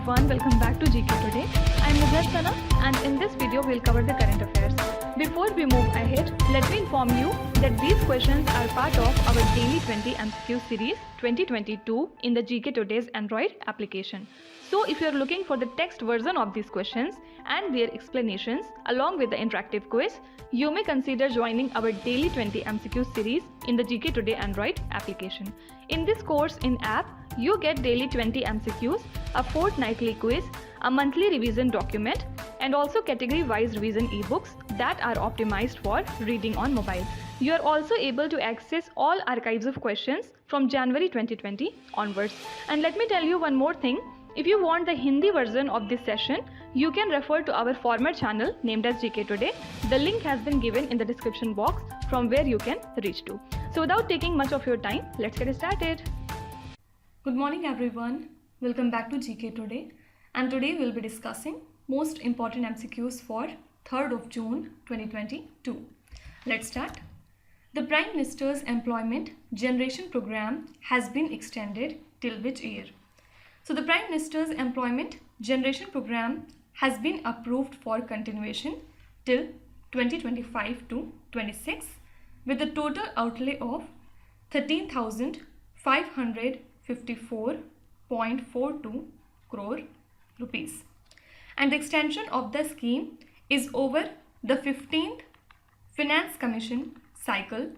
everyone, welcome back to GK Today. I am Ratna and in this video we'll cover the current affairs. Before we move ahead, let me inform you that these questions are part of our daily 20 MCQ series 2022 in the GK Today's Android application. So if you are looking for the text version of these questions and their explanations along with the interactive quiz, you may consider joining our daily 20 MCQ series in the GK Today Android application. In this course in app, you get daily 20 MCQs, a fortnightly quiz, a monthly revision document, and also category-wise revision e-books that are optimized for reading on mobile. You are also able to access all archives of questions from January 2020 onwards. And let me tell you one more thing. If you want the Hindi version of this session, you can refer to our former channel named as GK Today. The link has been given in the description box from where you can reach to. So without taking much of your time, let's get started. Good morning everyone. Welcome back to GK Today. And today we'll be discussing most important MCQs for 3rd of June 2022. Let's start. The Prime Minister's Employment Generation Program has been extended till which year? So the Prime Minister's Employment Generation Program has been approved for continuation till 2025 to 26 with a total outlay of 13,554.42 crore rupees. And the extension of the scheme is over the 15th Finance Commission cycle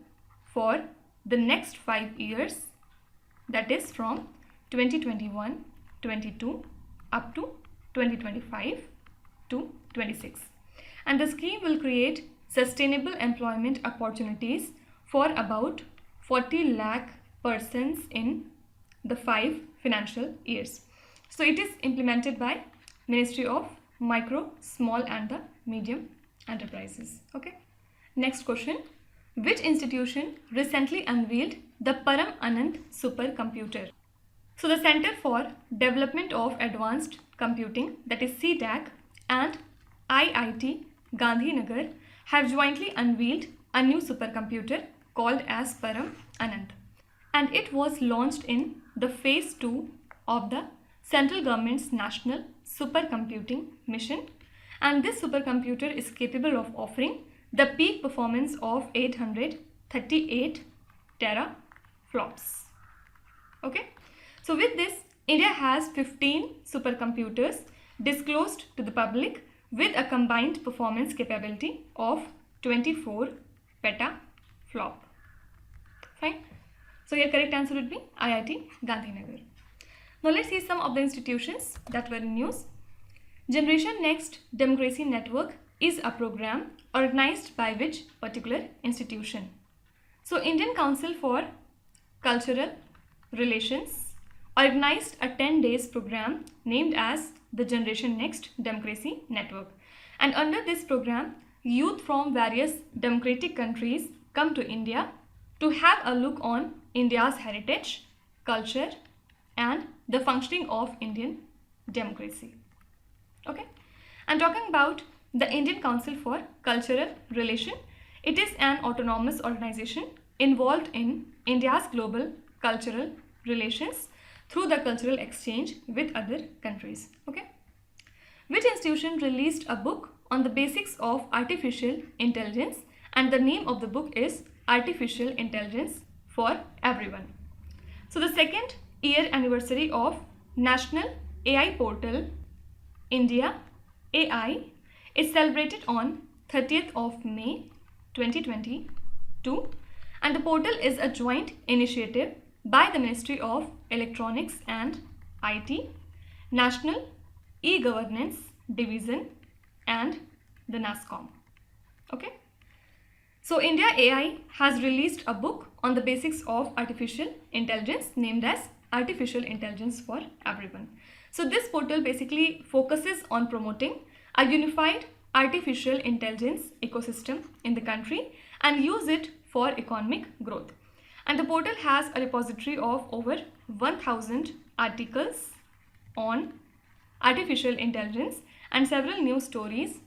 for the next 5 years, that is from 2021-22 up to 2025 to 26. And the scheme will create sustainable employment opportunities for about 40 lakh persons in the 5 financial years. So it is implemented by Ministry of Micro, Small and the Medium Enterprises. Okay. Next question. Which institution recently unveiled the Param Anand supercomputer? So the Center for Development of Advanced Computing, that is CDAC, and IIT Gandhinagar have jointly unveiled a new supercomputer called as Param Anand. And it was launched in the phase 2 of the central government's national supercomputing mission. And this supercomputer is capable of offering the peak performance of 838 teraflops. Okay. So with this, India has 15 supercomputers disclosed to the public with a combined performance capability of 24 petaflop. Fine. So your correct answer would be IIT Gandhinagar. Now let's see some of the institutions that were in news. Generation Next Democracy Network is a program organized by which particular institution? So Indian Council for Cultural Relations organized a 10 days program named as the Generation Next Democracy Network. And under this program, youth from various democratic countries come to India to have a look on India's heritage, culture, and the functioning of Indian democracy. Okay. And talking about the Indian Council for Cultural Relation, it is an autonomous organization involved in India's global cultural relations through the cultural exchange with other countries. Okay. Which institution released a book on the basics of artificial intelligence, and the name of the book is Artificial Intelligence for Everyone. So the second year anniversary of National AI Portal India AI is celebrated on 30th of May 2022, and the portal is a joint initiative by the Ministry of Electronics and IT, National E-Governance Division, and the NASSCOM. Okay. So India AI has released a book on the basics of artificial intelligence named as Artificial Intelligence for Everyone. So this portal basically focuses on promoting a unified artificial intelligence ecosystem in the country and use it for economic growth. And the portal has a repository of over 1000 articles on artificial intelligence and several news stories,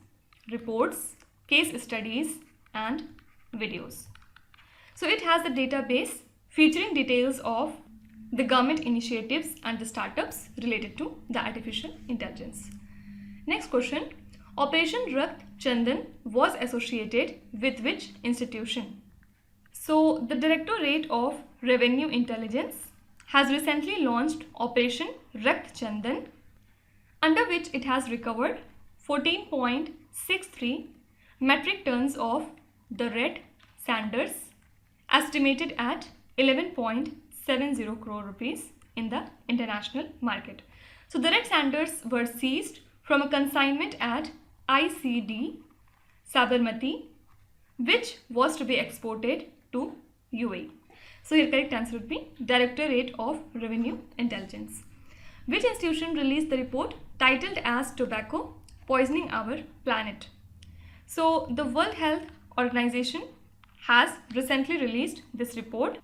reports, case studies, and videos. So it has a database featuring details of the government initiatives and the startups related to the artificial intelligence. Next question. Operation Rakt Chandan was associated with which institution? So the Directorate of Revenue Intelligence has recently launched Operation Rakt Chandan, under which it has recovered 14.63 metric tons of the red sanders, estimated at 11.70 crore rupees in the international market. So the red sanders were seized from a consignment at ICD Sabarmati, which was to be exported to UAE. So your correct answer would be Directorate of Revenue Intelligence. Which institution released the report titled as Tobacco Poisoning Our Planet? So the World Health Organization has recently released this report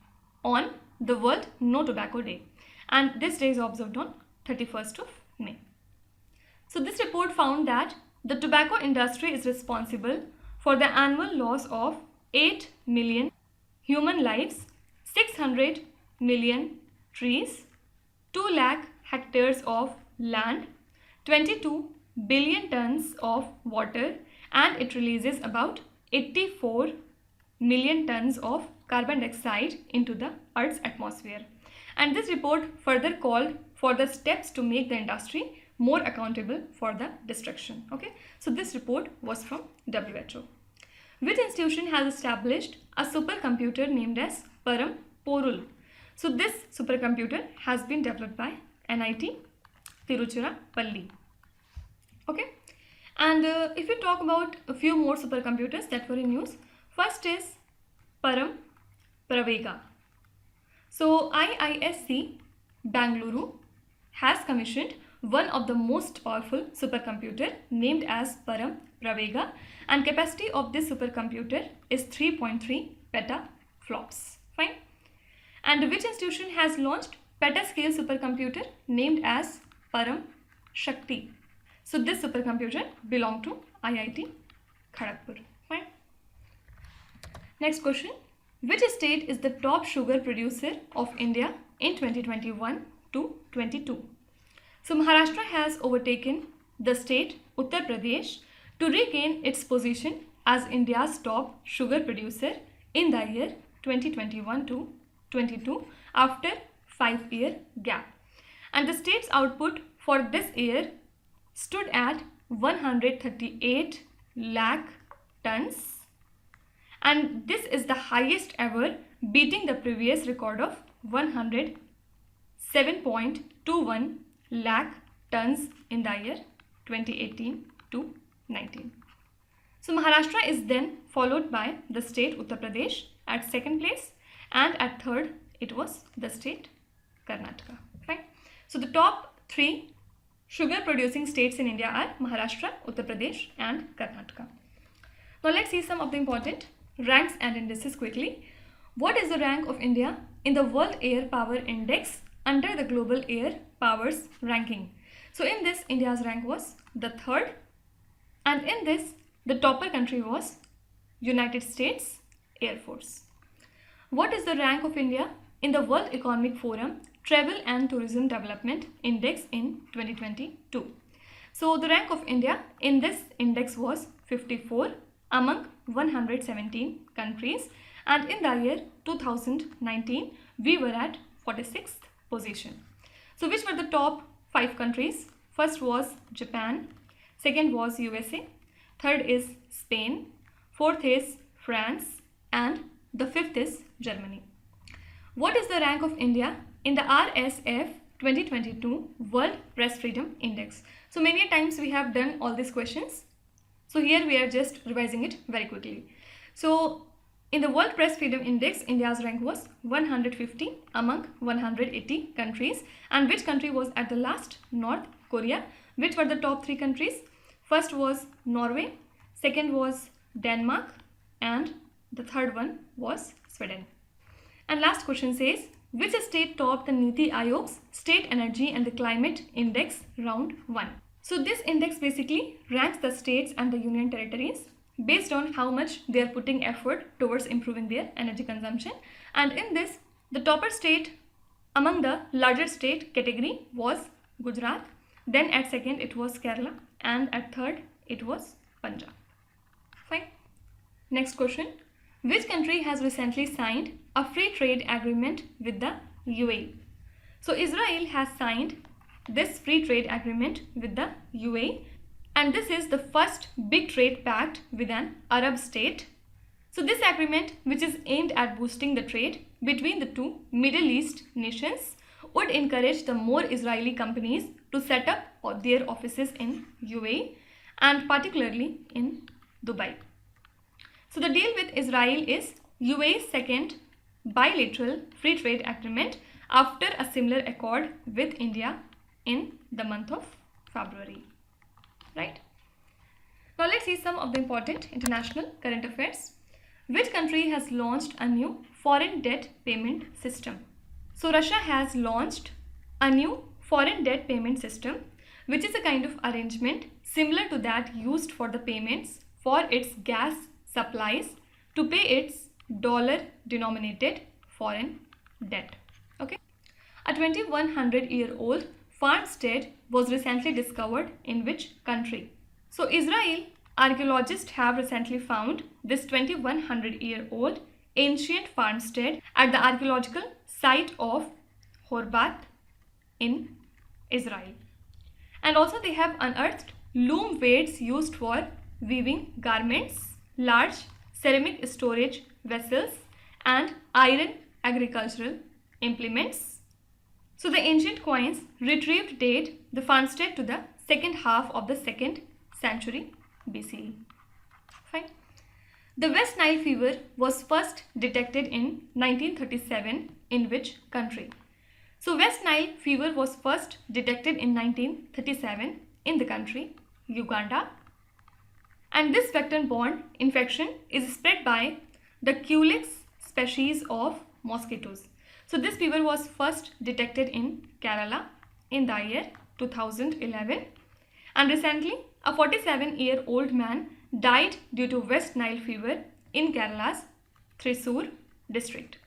on the World No Tobacco Day, and this day is observed on 31st of May. So this report found that the tobacco industry is responsible for the annual loss of 8 million human lives, 600 million trees, 2 lakh hectares of land, 22 billion tons of water, and it releases about 84 million tons of carbon dioxide into the Earth's atmosphere. And this report further called for the steps to make the industry more accountable for the destruction. Okay, so this report was from WHO. Which institution has established a supercomputer named as Param Porul? So this supercomputer has been developed by NIT Tiruchirappalli. Okay, and if you talk about a few more supercomputers that were in use, first is Param Pravega. So IISc Bangalore has commissioned one of the most powerful supercomputer named as Param Pravega, and capacity of this supercomputer is 3.3 petaflops. Fine. And which institution has launched petascale supercomputer named as Param Shakti? So this supercomputer belonged to IIT Kharagpur. Fine. Next question. Which state is the top sugar producer of India in 2021 to 22? So Maharashtra has overtaken the state Uttar Pradesh to regain its position as India's top sugar producer in the year 2021 to 22 after 5-year gap. And the state's output for this year stood at 138 lakh tons, and this is the highest ever, beating the previous record of 107.21 lakh tons in the year 2018 to 19. So Maharashtra is then followed by the state Uttar Pradesh at second place, and at third it was the state Karnataka. Fine. So the top 3 sugar producing states in India are Maharashtra, Uttar Pradesh and Karnataka. Now let's see some of the important ranks and indices quickly. What is the rank of India in the World Air Power Index under the Global Air Powers ranking? So in this, India's rank was the 3rd, and in this the topper country was United States Air Force. What is the rank of India in the World Economic Forum Travel and Tourism Development Index in 2022? So the rank of India in this index was 54 among 117 countries, and in the year 2019 we were at 46th position. So which were the top 5 countries? First was Japan, second was USA, third is Spain, fourth is France, and the fifth is Germany. What is the rank of India in the RSF 2022 World Press Freedom Index? So many times we have done all these questions, so here we are just revising it very quickly. So in the World Press Freedom Index, India's rank was 150 among 180 countries. And which country was at the last? North Korea. Which were the top 3 countries? First was Norway, second was Denmark, and the third one was Sweden. And last question says, which state topped the Niti Aayog's State Energy and the Climate Index Round 1? So this index basically ranks the states and the union territories based on how much they are putting effort towards improving their energy consumption. And in this, the topper state among the larger state category was Gujarat, then at second it was Kerala, and at third it was Punjab. Fine. Next question. Which country has recently signed a free trade agreement with the UAE? So Israel has signed this free trade agreement with the UAE, and this is the first big trade pact with an Arab state. So this agreement, which is aimed at boosting the trade between the two Middle East nations, would encourage the more Israeli companies to set up their offices in UAE and particularly in Dubai. So the deal with Israel is UAE's second bilateral free trade agreement after a similar accord with India in the month of February. Right? Now let's see some of the important international current affairs. Which country has launched a new foreign debt payment system? So Russia has launched a new foreign debt payment system, which is a kind of arrangement similar to that used for the payments for its gas supplies to pay its dollar-denominated foreign debt. Okay. A 2100-year-old farmstead was recently discovered in which country? So Israel archaeologists have recently found this 2100-year-old ancient farmstead at the archaeological site of Horbat in Israel. And also they have unearthed loom weights used for weaving garments, large ceramic storage vessels, and iron agricultural implements. So the ancient coins retrieved date the farmstead to the second half of the 2nd century BCE. Fine. The West Nile fever was first detected in 1937 in which country? So West Nile fever was first detected in 1937 in the country Uganda. And this vector-borne infection is spread by the Culex species of mosquitoes. So this fever was first detected in Kerala in the year 2011. And recently, a 47-year-old man died due to West Nile fever in Kerala's Thrissur district.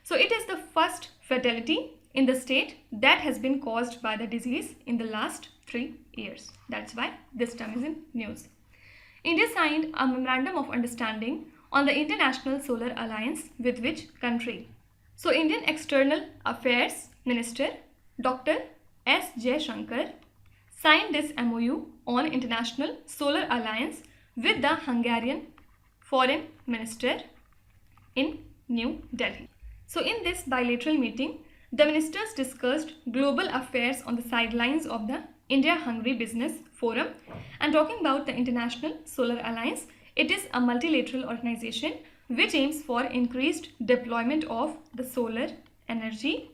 So it is the first fatality in the state that has been caused by the disease in the last 3 years. That's why this term is in news. India signed a memorandum of understanding on the International Solar Alliance with which country? So Indian External Affairs Minister Dr. S. J. Shankar signed this MOU on International Solar Alliance with the Hungarian Foreign Minister in New Delhi. So in this bilateral meeting, the ministers discussed global affairs on the sidelines of the India-Hungary Business Forum. And talking about the International Solar Alliance, it is a multilateral organization which aims for increased deployment of the solar energy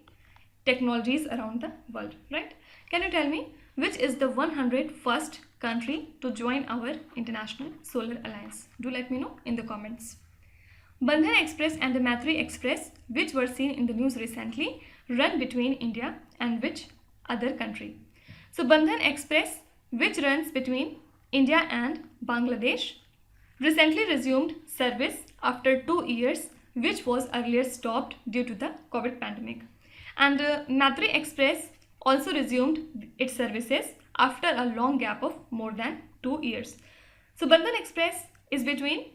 technologies around the world, right? Can you tell me which is the 101st country to join our International Solar Alliance? Do let me know in the comments. Bandhan Express and the Maitri Express, which were seen in the news recently, run between India and which other country? So Bandhan Express, which runs between India and Bangladesh, recently resumed service after 2 years, which was earlier stopped due to the COVID pandemic. And Maitri Express also resumed its services after a long gap of more than 2 years. So Bandhan Express is between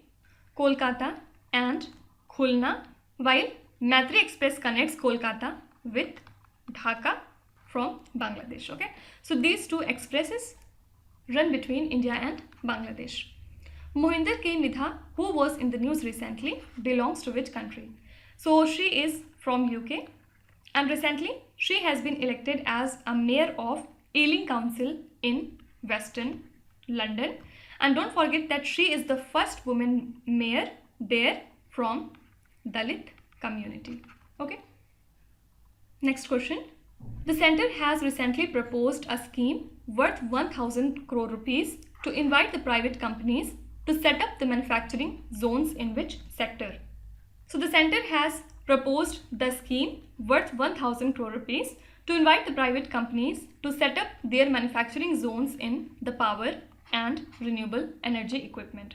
Kolkata and Khulna, while Maitri Express connects Kolkata with Dhaka from Bangladesh. Okay, so these two expresses run between India and Bangladesh. Mohinder K. Midha, who was in the news recently, belongs to which country? So she is from UK, and recently she has been elected as a mayor of Ealing Council in Western London. And don't forget that she is the first woman mayor there from Dalit community. Okay. Next question. The centre has recently proposed a scheme worth 1,000 crore rupees to invite the private companies to set up the manufacturing zones in which sector? So the centre has proposed the scheme worth 1,000 crore rupees to invite the private companies to set up their manufacturing zones in the power and renewable energy equipment.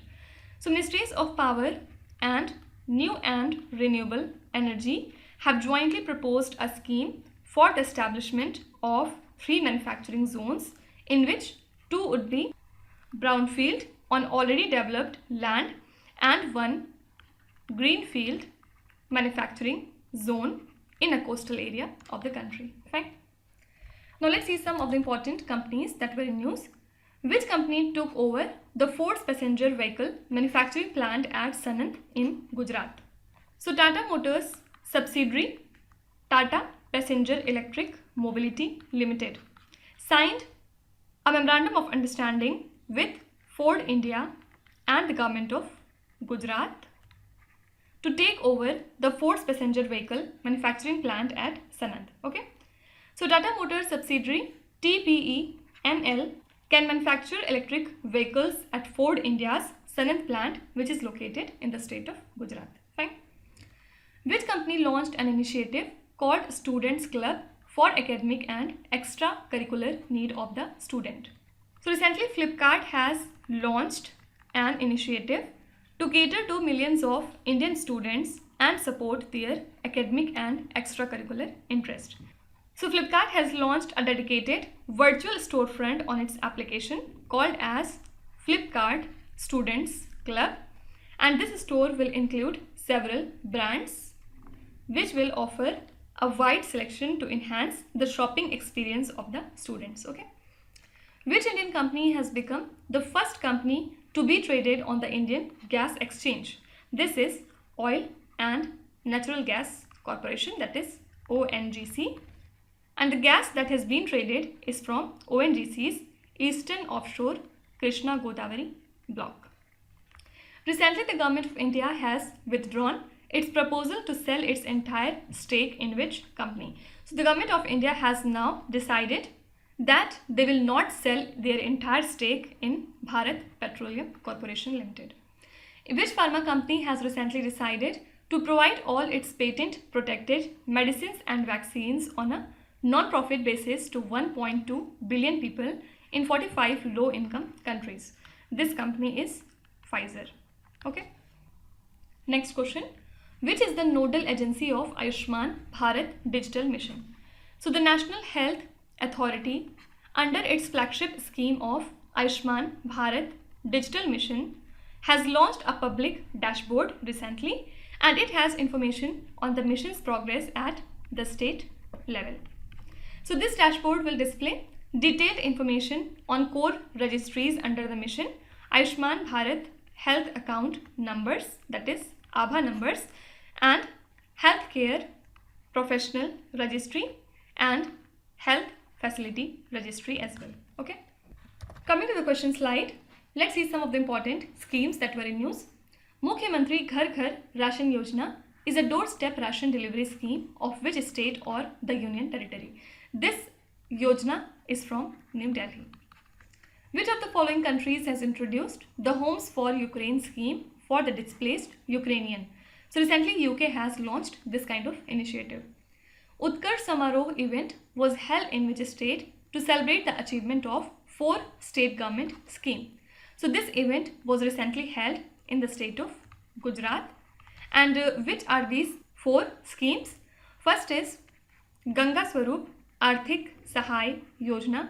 So Ministries of Power and New and Renewable Energy have jointly proposed a scheme for the establishment of 3 manufacturing zones, in which 2 would be brownfield on already developed land and 1 greenfield manufacturing zone in a coastal area of the country. Fine. Now let's see some of the important companies that were in news. Which company took over the Ford's passenger vehicle manufacturing plant at Sanand in Gujarat? So Tata Motors subsidiary Tata Passenger Electric Mobility Limited signed a memorandum of understanding with Ford India and the government of Gujarat to take over the Ford's passenger vehicle manufacturing plant at Sanand. Okay. So Tata Motors subsidiary TPEML can manufacture electric vehicles at Ford India's Sanand plant, which is located in the state of Gujarat. Fine. Which company launched an initiative called Students Club for academic and extracurricular need of the student? So recently Flipkart has launched an initiative to cater to millions of Indian students and support their academic and extracurricular interest. So Flipkart has launched a dedicated virtual storefront on its application called as Flipkart Students Club, and this store will include several brands which will offer a wide selection to enhance the shopping experience of the students. Okay. Which Indian company has become the first company to be traded on the Indian Gas Exchange? This is Oil and Natural Gas Corporation, that is ONGC. And the gas that has been traded is from ONGC's Eastern Offshore Krishna Godavari block. Recently, the government of India has withdrawn its proposal to sell its entire stake in which company? So the government of India has now decided that they will not sell their entire stake in Bharat Petroleum Corporation Limited. Which pharma company has recently decided to provide all its patent protected medicines and vaccines on a non-profit basis to 1.2 billion people in 45 low-income countries? This company is Pfizer. Okay. Next question. Which is the nodal agency of Ayushman Bharat Digital Mission? So the National Health Authority, under its flagship scheme of Ayushman Bharat Digital Mission, has launched a public dashboard recently, and it has information on the mission's progress at the state level. So this dashboard will display detailed information on core registries under the mission, Ayushman Bharat Health Account Numbers, that is ABHA numbers, and Healthcare Professional Registry and Health Facility Registry as well. Okay. Coming to the question slide, let's see some of the important schemes that were in news. Mukhyamantri Ghar Ghar Ration Yojana is a doorstep ration delivery scheme of which state or the union territory? This Yojana is from New Delhi. Which of the following countries has introduced the Homes for Ukraine scheme for the displaced Ukrainian? So recently UK has launched this kind of initiative. Utkarsh Samaroh event was held in which state to celebrate the achievement of 4 state government scheme? So this event was recently held in the state of Gujarat. And which are these 4 schemes? First is Ganga Swarup Arthik Sahay Yojana.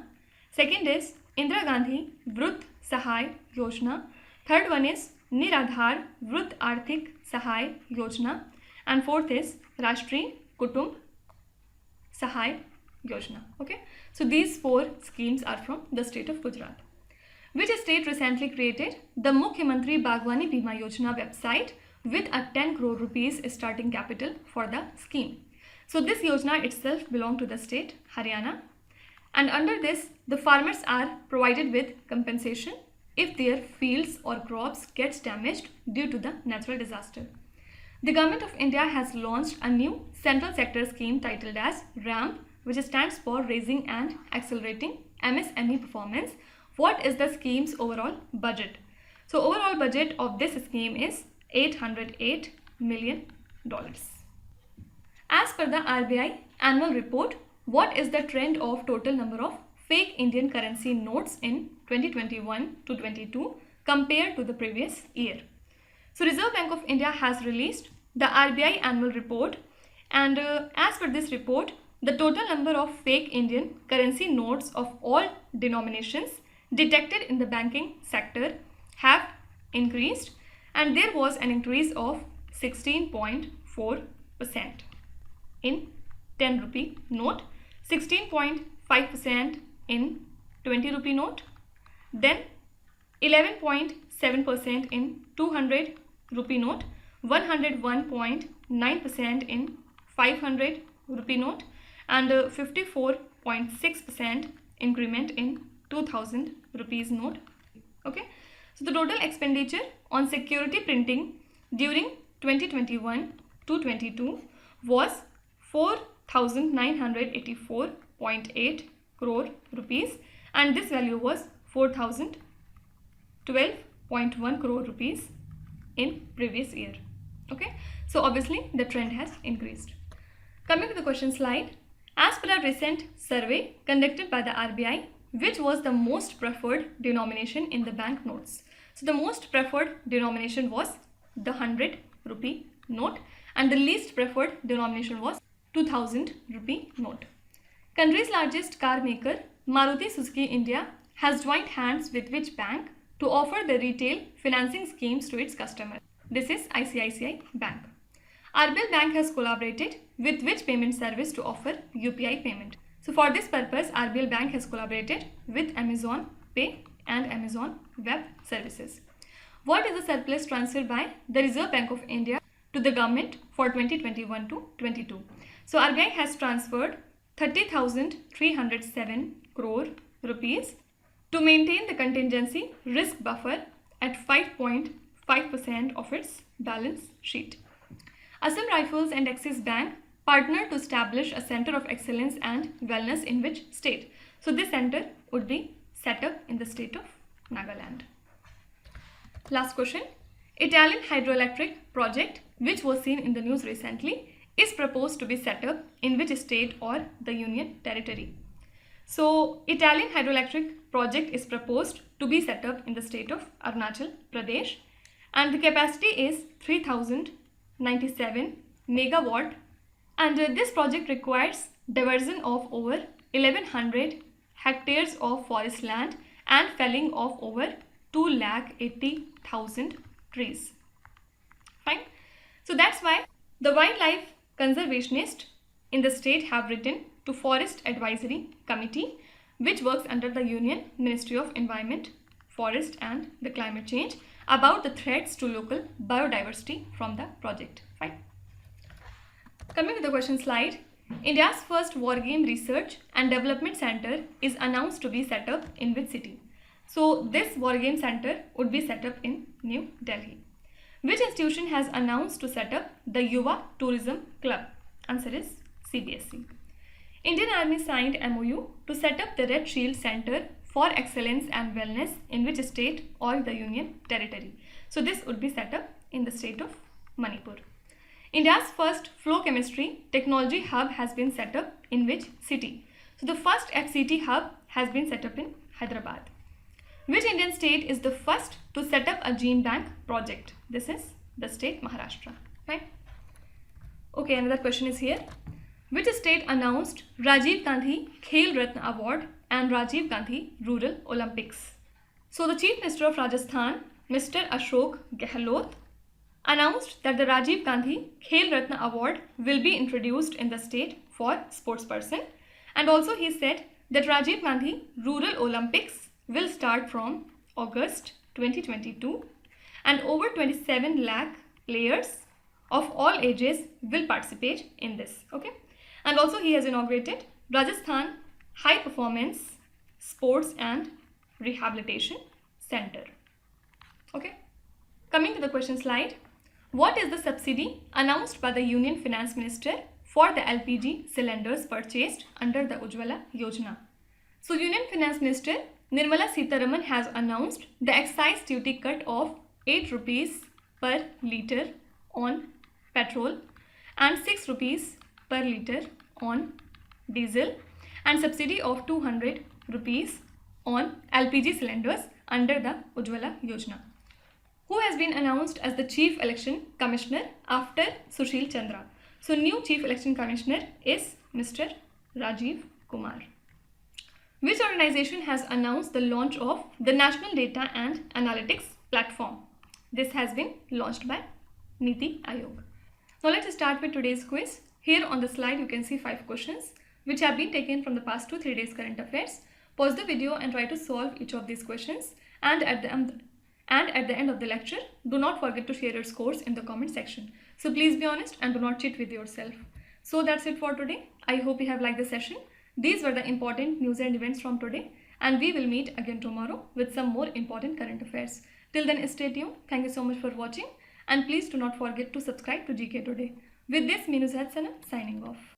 Second is Indira Gandhi Vrut Sahay Yojana. Third one is Niradhar Vrut Arthik Sahay Yojana. And fourth is Rashtriya Kutumb Sahay Yojana. Okay. So these 4 schemes are from the state of Gujarat. Which state recently created the Mukhyamantri Bagwani Bima Yojana website with a 10 crore rupees starting capital for the scheme? So this Yojana itself belongs to the state Haryana, and under this the farmers are provided with compensation if their fields or crops gets damaged due to the natural disaster. The government of India has launched a new central sector scheme titled as RAMP, which stands for Raising and Accelerating MSME Performance. What is the scheme's overall budget? So overall budget of this scheme is $808 million. As per the RBI annual report, what is the trend of total number of fake Indian currency notes in 2021 to 22 compared to the previous year? So Reserve Bank of India has released the RBI annual report, and as per this report, the total number of fake Indian currency notes of all denominations detected in the banking sector have increased, and there was an increase of 16.4% in 10 rupee note, 16.5% in 20 rupee note, then 11.7% in 200 rupee note, 101.9% in 500 rupee note, and 54.6% increment in 2000 rupees note. Okay, so the total expenditure on security printing during 2021 to 22 was 4,984.8 crore rupees, and this value was 4,012.1 crore rupees in previous year. Okay, so obviously the trend has increased. Coming to the question slide, as per a recent survey conducted by the RBI, which was the most preferred denomination in the bank notes? So the most preferred denomination was the 100 rupee note, and the least preferred denomination was 2000 rupee note. Country's largest car maker, Maruti Suzuki India, has joined hands with which bank to offer the retail financing schemes to its customers? This is ICICI Bank. RBL Bank has collaborated with which payment service to offer UPI payment? So for this purpose, RBL Bank has collaborated with Amazon Pay and Amazon Web Services. What is the surplus transferred by the Reserve Bank of India to the government for 2021 to 22? So RBI has transferred 30,307 crore rupees to maintain the contingency risk buffer at 5.5% of its balance sheet. Assam Rifles and Axis Bank partnered to establish a center of excellence and wellness in which state? So this center would be set up in the state of Nagaland. Last question. Italian hydroelectric project, which was seen in the news recently, is proposed to be set up in which state or the union territory? So Italian hydroelectric project is proposed to be set up in the state of Arunachal Pradesh, and the capacity is 3097 megawatt, and this project requires diversion of over 1100 hectares of forest land and felling of over 280,000 trees. Fine. So that's why the wildlife conservationists in the state have written to Forest Advisory Committee, which works under the Union Ministry of Environment, Forest and the Climate Change, about the threats to local biodiversity from the project. Fine. Coming to the question slide, India's first war game research and development center is announced to be set up in which city? So this war game center would be set up in New Delhi. Which institution has announced to set up the Yuva Tourism Club? Answer is CBSE. Indian Army signed MOU to set up the Red Shield Center for Excellence and Wellness in which state or the Union Territory? So this would be set up in the state of Manipur. India's first flow chemistry technology hub has been set up in which city? So the first FCT hub has been set up in Hyderabad. Which Indian state is the first to set up a gene bank project? This is the state Maharashtra. Right? Okay, another question is here. Which state announced Rajiv Gandhi Khal Ratna Award and Rajiv Gandhi Rural Olympics? So the Chief Minister of Rajasthan, Mr. Ashok Gehlot, announced that the Rajiv Gandhi Khal Ratna Award will be introduced in the state for sportsperson, and also he said that Rajiv Gandhi Rural Olympics will start from August 2022 and over 27 lakh players of all ages will participate in this. Okay, and also he has inaugurated Rajasthan High Performance Sports and Rehabilitation Center. Okay, coming to the question slide, what is the subsidy announced by the Union Finance Minister for the LPG cylinders purchased under the Ujwala Yojana? So Union Finance Minister Nirmala Sitharaman has announced the excise duty cut of 8 rupees per litre on petrol and 6 rupees per litre on diesel, and subsidy of 200 rupees on LPG cylinders under the Ujwala Yojana. Who has been announced as the Chief Election Commissioner after Sushil Chandra? So new Chief Election Commissioner is Mr. Rajeev Kumar. Which organization has announced the launch of the National Data and Analytics Platform? This has been launched by Niti Aayog. Now let's start with today's quiz. Here on the slide you can see 5 questions which have been taken from the past 2-3 days current affairs. Pause the video and try to solve each of these questions, and at the end of the lecture, do not forget to share your scores in the comment section. So please be honest and do not cheat with yourself. So that's it for today. I hope you have liked the session. These were the important news and events from today, and we will meet again tomorrow with some more important current affairs. Till then, stay tuned. Thank you so much for watching, and please do not forget to subscribe to GK Today. With this, Minu Sana signing off.